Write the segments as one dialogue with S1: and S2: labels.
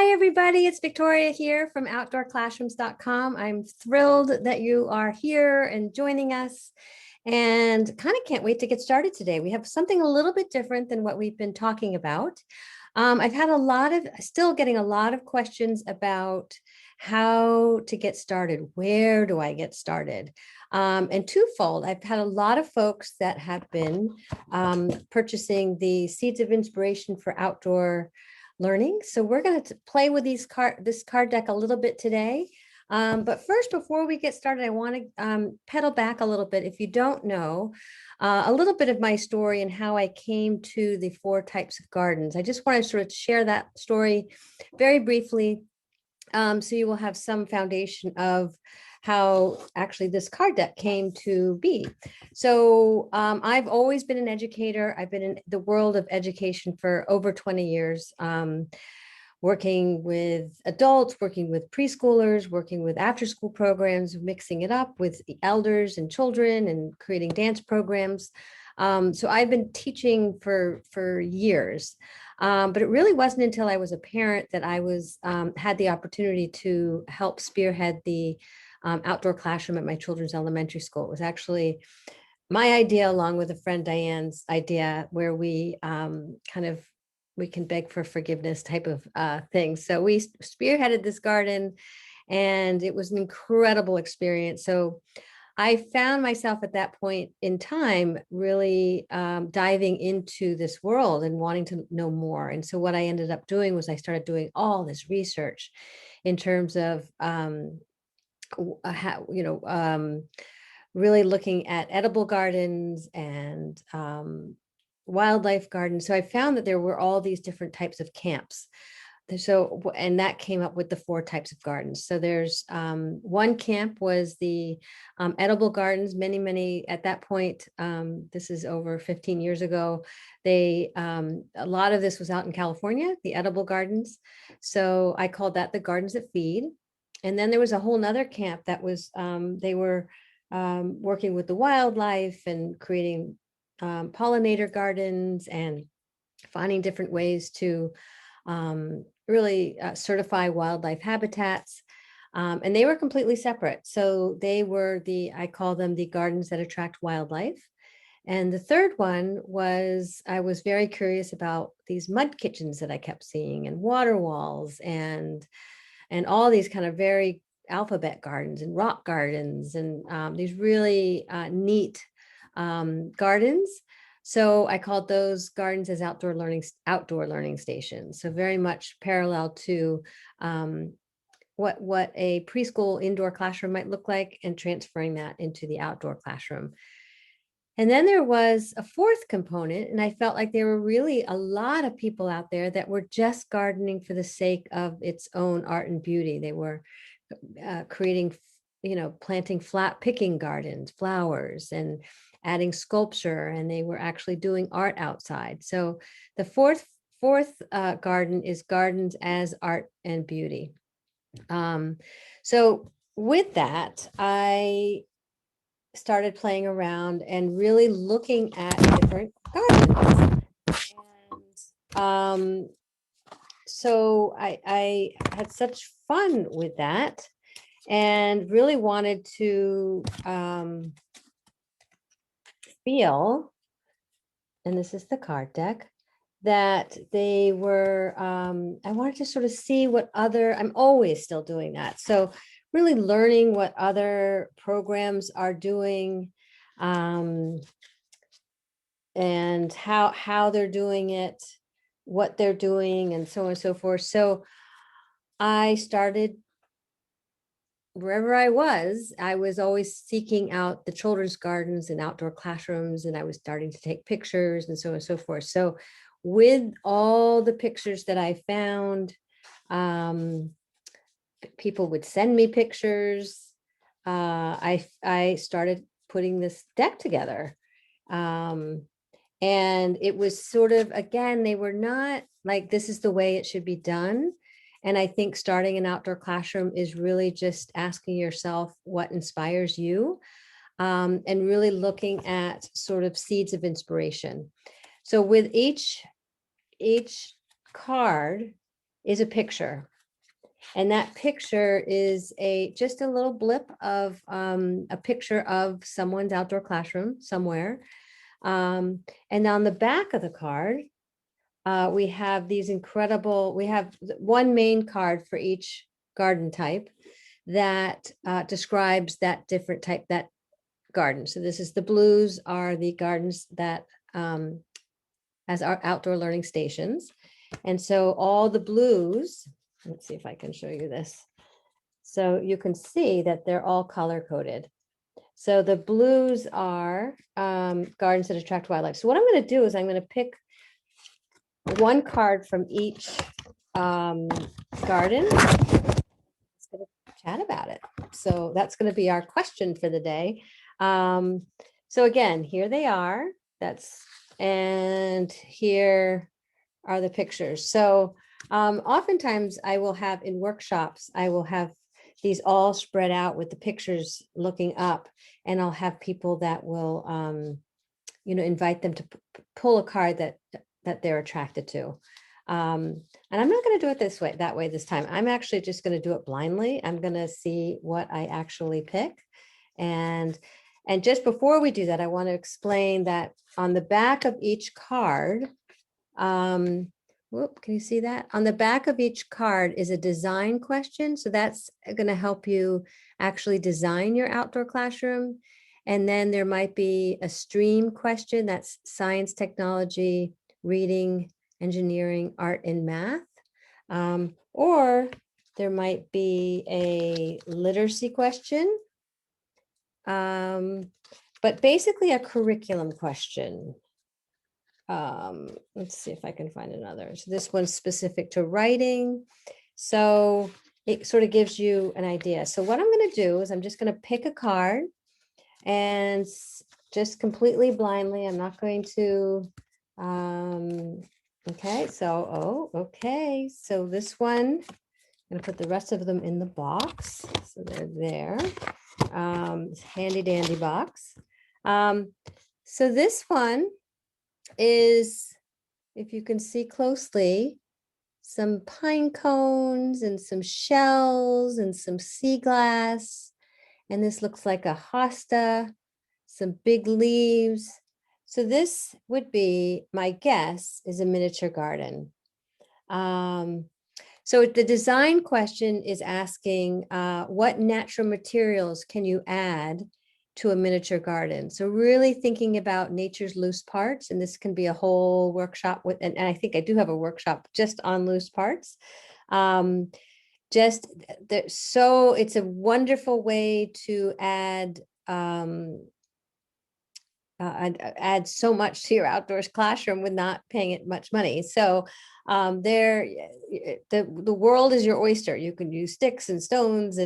S1: Hi, everybody. It's Victoria here from Outdoor-Classrooms.com. I'm thrilled that you are here and joining us and kind of can't wait to get started today. We have something a little bit different than what we've been talking about. I've had still getting a lot of questions about how to get started. Where do I get started? And twofold, I've had a lot of folks that have been purchasing the Seeds of Inspiration for Outdoor Learning. So we're going to play with this card deck a little bit today. But first, before we get started, I want to pedal back a little bit. If you don't know, a little bit of my story and how I came to the 4 types of gardens. I just want to sort of share that story very briefly, so you will have some foundation of how actually this card deck came to be. So I've always been an educator. I've been in the world of education for over 20 years, working with adults, working with preschoolers, working with after-school programs, mixing it up with the elders and children and creating dance programs. So I've been teaching for years. But it really wasn't until I was a parent that I had the opportunity to help spearhead the outdoor classroom at my children's elementary school. It was actually my idea, along with a friend Diane's idea, where we we can beg for forgiveness type of thing. So we spearheaded this garden, and it was an incredible experience. So I found myself at that point in time really diving into this world and wanting to know more. And so what I ended up doing was I started doing all this research in terms of really looking at edible gardens and wildlife gardens. So I found that there were all these different types of camps. So, and that came up with the 4 types of gardens. So there's one camp was the edible gardens. Many at that point, this is over 15 years ago. A lot of this was out in California, the edible gardens. So I called that the gardens that feed. And then there was a whole nother camp that was, they were working with the wildlife and creating pollinator gardens and finding different ways to really certify wildlife habitats. And they were completely separate. So they were I call them the gardens that attract wildlife. And the third one was, I was very curious about these mud kitchens that I kept seeing, and water walls, and all these kind of very alphabet gardens and rock gardens, and these really neat gardens. So I called those gardens as outdoor learning stations. So very much parallel to what a preschool indoor classroom might look like, and transferring that into the outdoor classroom. And then there was a 4th component, and I felt like there were really a lot of people out there that were just gardening for the sake of its own art and beauty. They were creating, planting flat picking gardens, flowers, and adding sculpture, and they were actually doing art outside. So the fourth garden is gardens as art and beauty. So with that, I started playing around and really looking at different gardens. And so I had such fun with that, and really wanted to feel, and this is the card deck, that they were, I wanted to sort of see what I'm always still doing that. So really learning what other programs are doing, and how they're doing it, what they're doing, and so on and so forth. So I started, wherever I was always seeking out the children's gardens and outdoor classrooms, and I was starting to take pictures and so on and so forth. So with all the pictures that I found, people would send me pictures. I started putting this deck together. And it was sort of, again, they were not like, this is the way it should be done. And I think starting an outdoor classroom is really just asking yourself what inspires you, and really looking at sort of seeds of inspiration. So with each card is a picture. And that picture is just a little blip of a picture of someone's outdoor classroom somewhere. And on the back of the card, we have we have one main card for each garden type that describes that different type, that garden. So this is the blues are the gardens that as our outdoor learning stations. And so all the blues, let's see if I can show you this. So you can see that they're all color coded. So the blues are gardens that attract wildlife. So what I'm going to do is I'm going to pick one card from each garden. Let's going to chat about it. So that's going to be our question for the day. So again, here they are. And here are the pictures. So oftentimes I will have in workshops, I will have these all spread out with the pictures looking up, and I'll have people that will, invite them to pull a card that they're attracted to. And I'm not going to do it that way this time. I'm actually just going to do it blindly. I'm going to see what I actually pick. And just before we do that, I want to explain that on the back of each card, can you see that? On the back of each card is a design question. So that's going to help you actually design your outdoor classroom. And then there might be a stream question, that's science, technology, reading, engineering, art, and math. Or there might be a literacy question, but basically a curriculum question. Let's see if I can find another. So this one's specific to writing. So it sort of gives you an idea. So what I'm going to do is I'm just going to pick a card and just completely blindly. I'm not going to, okay. So, okay. So this one, I'm going to put the rest of them in the box. So they're there. Handy dandy box. So this one is, if you can see closely, some pine cones and some shells and some sea glass. And this looks like a hosta, some big leaves. So this would be, my guess, is a miniature garden. So the design question is asking what natural materials can you add to a miniature garden? So really thinking about nature's loose parts, and this can be a whole workshop with, and I think I do have a workshop just on loose parts. So it's a wonderful way to add so much to your outdoors classroom with not paying it much money. So the world is your oyster. You can use sticks and stones,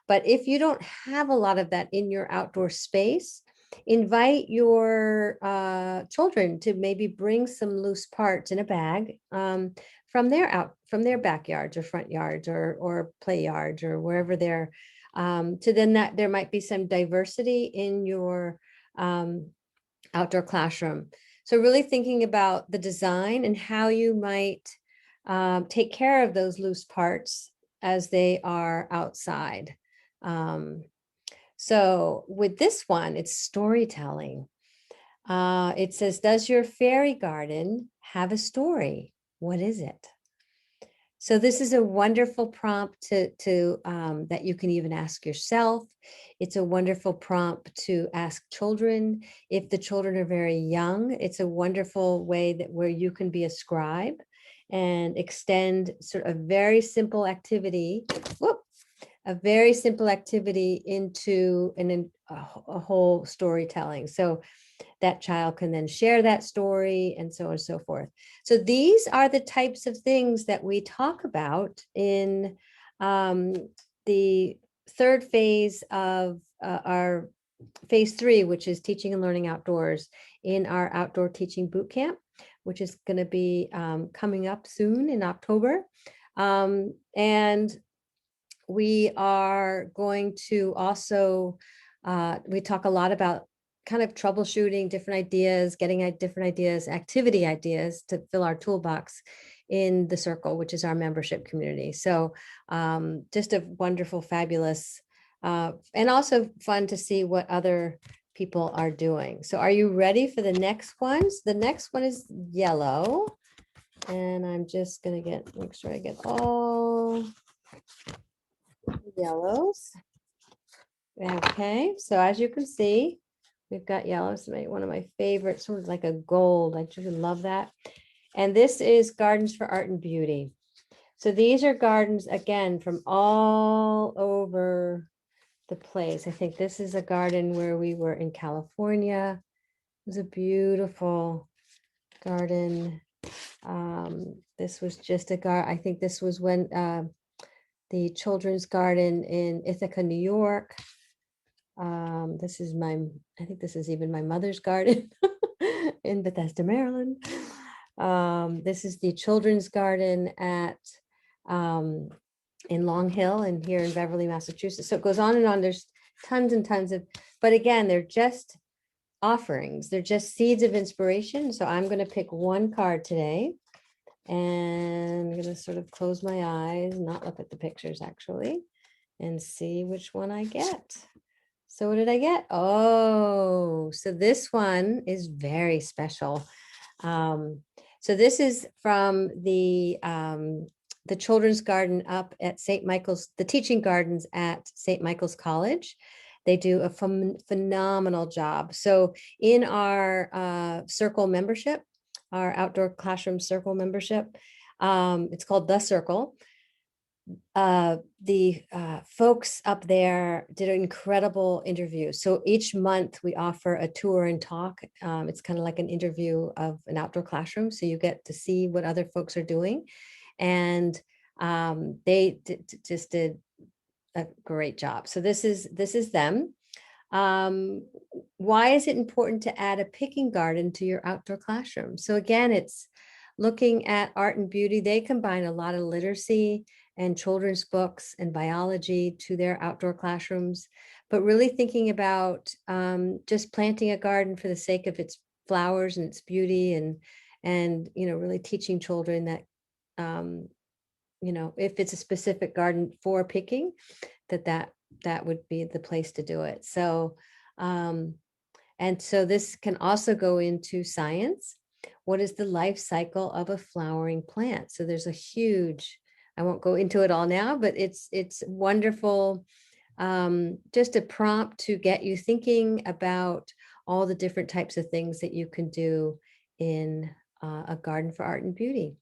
S1: but if you don't have a lot of that in your outdoor space, invite your children to maybe bring some loose parts in a bag from their backyards or front yards or play yards or wherever they're, to then that there might be some diversity in your outdoor classroom. So really thinking about the design and how you might take care of those loose parts as they are outside. So with this one, it's storytelling. It says, does your fairy garden have a story? What is it? So this is a wonderful prompt to that you can even ask yourself. It's a wonderful prompt to ask children. If the children are very young, it's a wonderful way where you can be a scribe and extend sort of very simple activity, a very simple activity into a whole storytelling. So that child can then share that story and so on and so forth. So these are the types of things that we talk about in the third phase of our phase 3, which is teaching and learning outdoors, in our outdoor teaching boot camp, which is going to be coming up soon in October. And we are going to also, we talk a lot about kind of troubleshooting different ideas, getting at different ideas, activity ideas to fill our toolbox in the circle, which is our membership community. So just a wonderful, fabulous, and also fun to see what other people are doing. So are you ready for the next ones? The next one is yellow. And I'm just gonna make sure I get all the yellows. Okay, so as you can see, we've got yellows, one of my favorites, sort of like a gold. I just love that. And this is Gardens for Art and Beauty. So these are gardens, again, from all over the place. I think this is a garden where we were in California. It was a beautiful garden. This was just a garden. I think this was when the children's garden in Ithaca, New York. This is I think this is even my mother's garden in Bethesda, Maryland. This is the children's garden at in Long Hill and here in Beverly, Massachusetts. So it goes on and on. There's tons and tons of, but again, they're just offerings. They're just seeds of inspiration. So I'm going to pick one card today, and I'm going to sort of close my eyes, not look at the pictures actually, and see which one I get. So what did I get? Oh, so this one is very special. So this is from the children's garden up at St. Michael's, the teaching gardens at St. Michael's College. They do a phenomenal job. So in our circle membership, our outdoor classroom circle membership, it's called The Circle. The folks up there did an incredible interview. So each month we offer a tour and talk. It's kind of like an interview of an outdoor classroom. So you get to see what other folks are doing. And they just did a great job. So this is them. Why is it important to add a picking garden to your outdoor classroom? So again, it's looking at art and beauty. They combine a lot of literacy and children's books and biology to their outdoor classrooms, but really thinking about just planting a garden for the sake of its flowers and its beauty, and really teaching children that if it's a specific garden for picking, that would be the place to do it. So and so this can also go into science. What is the life cycle of a flowering plant? So there's a huge, I won't go into it all now, but it's wonderful. Just a prompt to get you thinking about all the different types of things that you can do in a garden for art and beauty.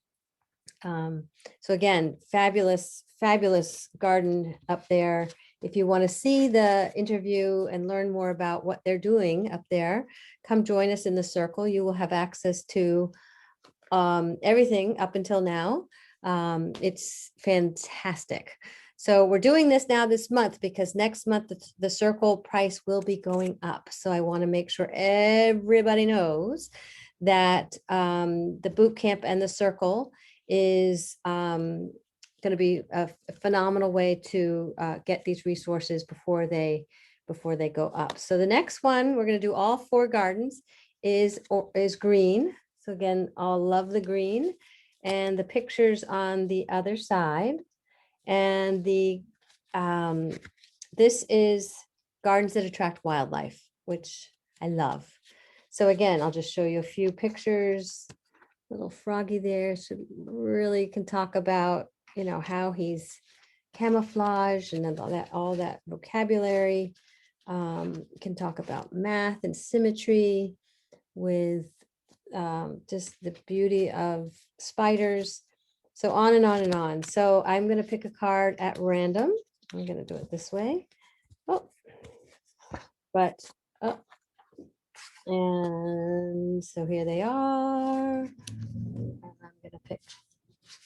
S1: So again, fabulous, fabulous garden up there. If you want to see the interview and learn more about what they're doing up there, come join us in the circle. You will have access to everything up until now. It's fantastic. So we're doing this now this month because next month the circle price will be going up. So I want to make sure everybody knows that the boot camp and the circle is going to be a phenomenal way to get these resources before they go up. So the next one, we're going to do all 4 gardens, is green. So again, I'll love the green, and the pictures on the other side. And the this is gardens that attract wildlife, which I love. So again, I'll just show you a few pictures. Little froggy there, so really can talk about how he's camouflaged and then all that vocabulary. Can talk about math and symmetry with just the beauty of spiders. So on and on and on. So I'm going to pick a card at random. I'm going to do it this way. And so here they are. And I'm going to pick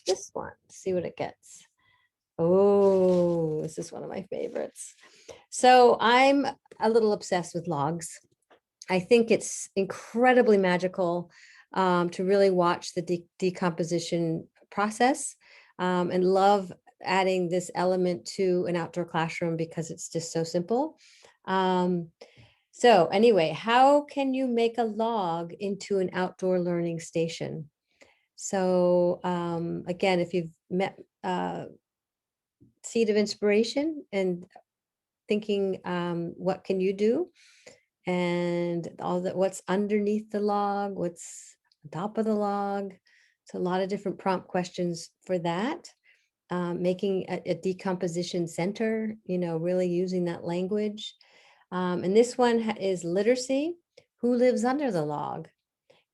S1: this one, see what it gets. Oh, this is one of my favorites. So I'm a little obsessed with logs. I think it's incredibly magical to really watch the decomposition process, and love adding this element to an outdoor classroom because it's just so simple. So anyway, how can you make a log into an outdoor learning station? So again, if you've met Seed of Inspiration and thinking, what can you do? And all that, what's underneath the log, what's on top of the log. So a lot of different prompt questions for that. Making a decomposition center, really using that language. And this one is literacy. Who lives under the log?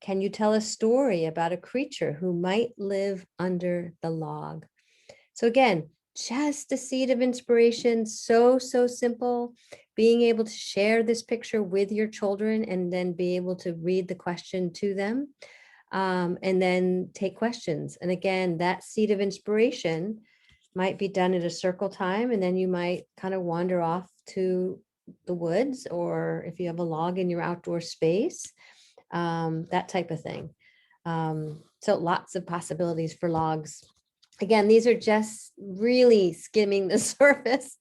S1: Can you tell a story about a creature who might live under the log? So again, just a seed of inspiration, so simple. Being able to share this picture with your children and then be able to read the question to them, and then take questions. And again, that seed of inspiration might be done at a circle time, and then you might kind of wander off to the woods, or if you have a log in your outdoor space, that type of thing. So lots of possibilities for logs. Again, these are just really skimming the surface.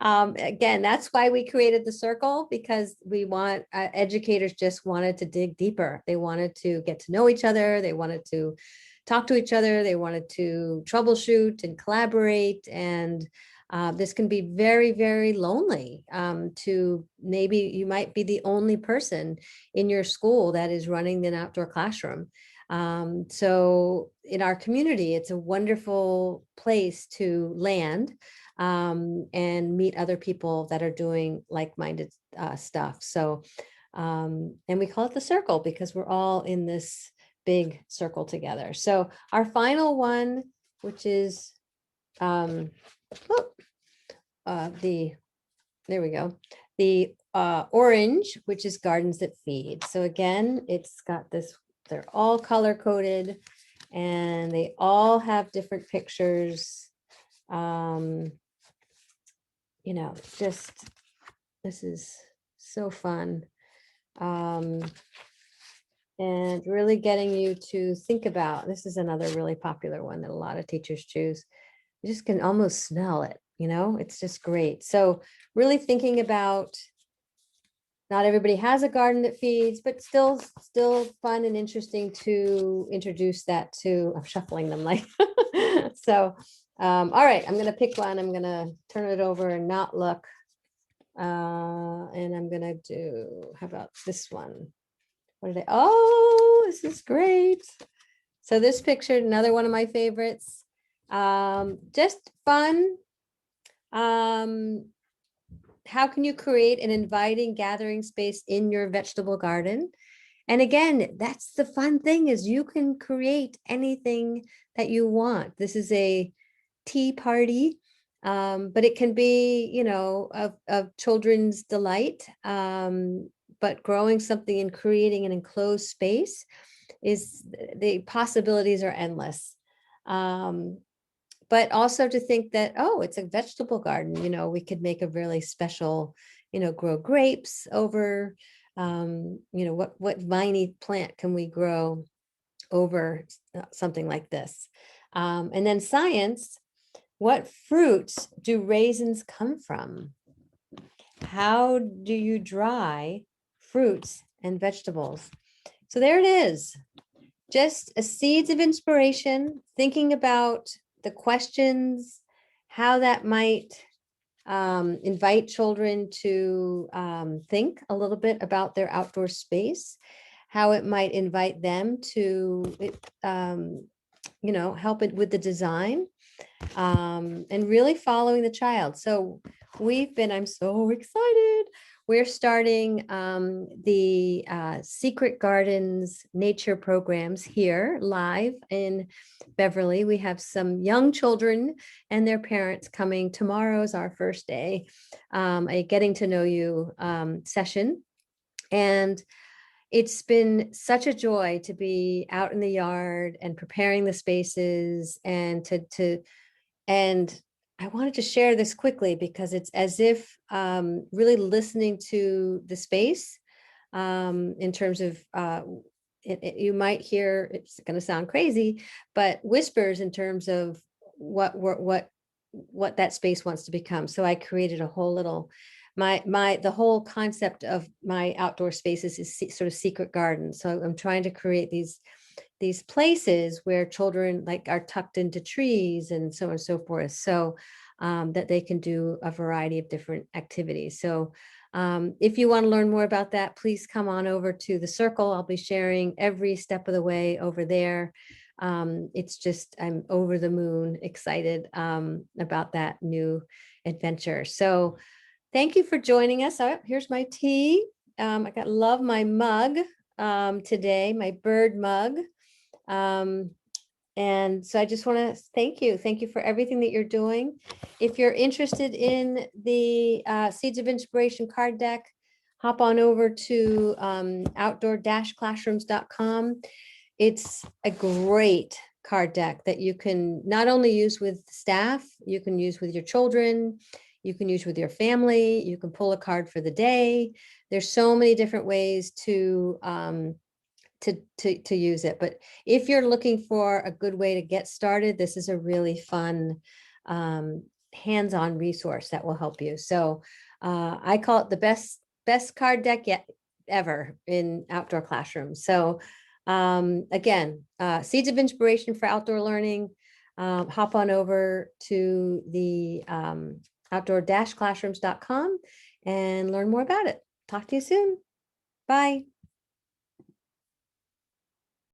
S1: Again, that's why we created the circle, because we want educators just wanted to dig deeper. They wanted to get to know each other. They wanted to talk to each other. They wanted to troubleshoot and collaborate. And this can be very, very lonely. To maybe you might be the only person in your school that is running an outdoor classroom. So in our community, it's a wonderful place to land and meet other people that are doing like-minded stuff. So, and we call it the circle because we're all in this big circle together. So our final one, which is there we go, the orange, which is Gardens That Feed. So again, it's got this, they're all color coded and they all have different pictures. Just, this is so fun. And really getting you to think about, this is another really popular one that a lot of teachers choose. You just can almost smell it, it's just great. So really thinking about, not everybody has a garden that feeds, but still fun and interesting to introduce that to. I'm shuffling them like, so, all right, I'm going to pick one. I'm going to turn it over and not look. And I'm going to do, how about this one? Oh, this is great. So this picture, another one of my favorites. Just fun. How can you create an inviting gathering space in your vegetable garden? And again, that's the fun thing, is you can create anything that you want. This is a tea party, but it can be, of children's delight. But growing something and creating an enclosed space, is the possibilities are endless. But also to think that, oh, it's a vegetable garden, we could make a really special, grow grapes over, what viney plant can we grow over something like this? And then science, what fruits do raisins come from? How do you dry fruits and vegetables? So there it is. Just a seeds of inspiration, thinking about the questions, how that might invite children to think a little bit about their outdoor space, how it might invite them to, help it with the design, and really following the child. So I'm so excited. We're starting the Secret Gardens nature programs here live in Beverly. We have some young children and their parents coming. Tomorrow's our first day, a getting to know you session. And it's been such a joy to be out in the yard and preparing the spaces, and and I wanted to share this quickly because it's as if really listening to the space in terms of, you might hear, it's going to sound crazy, but whispers in terms of what that space wants to become. So I created a whole little, the whole concept of my outdoor spaces is sort of secret garden. So I'm trying to create these these places where children like are tucked into trees and so on and so forth. So that they can do a variety of different activities. So if you want to learn more about that, please come on over to the circle. I'll be sharing every step of the way over there. It's just, I'm over the moon excited about that new adventure. So thank you for joining us. Oh, here's my tea. Love my mug today, my bird mug. And so I just want to thank you. Thank you for everything that you're doing. If you're interested in the Seeds of Inspiration card deck, hop on over to Outdoor-Classrooms.com. It's a great card deck that you can not only use with staff, you can use with your children, you can use with your family, you can pull a card for the day. There's so many different ways to use it. But if you're looking for a good way to get started, this is a really fun hands-on resource that will help you. So I call it the best card deck yet ever in outdoor classrooms. So again, Seeds of Inspiration for Outdoor Learning. Hop on over to the Outdoor-Classrooms.com and learn more about it. Talk to you soon. Bye.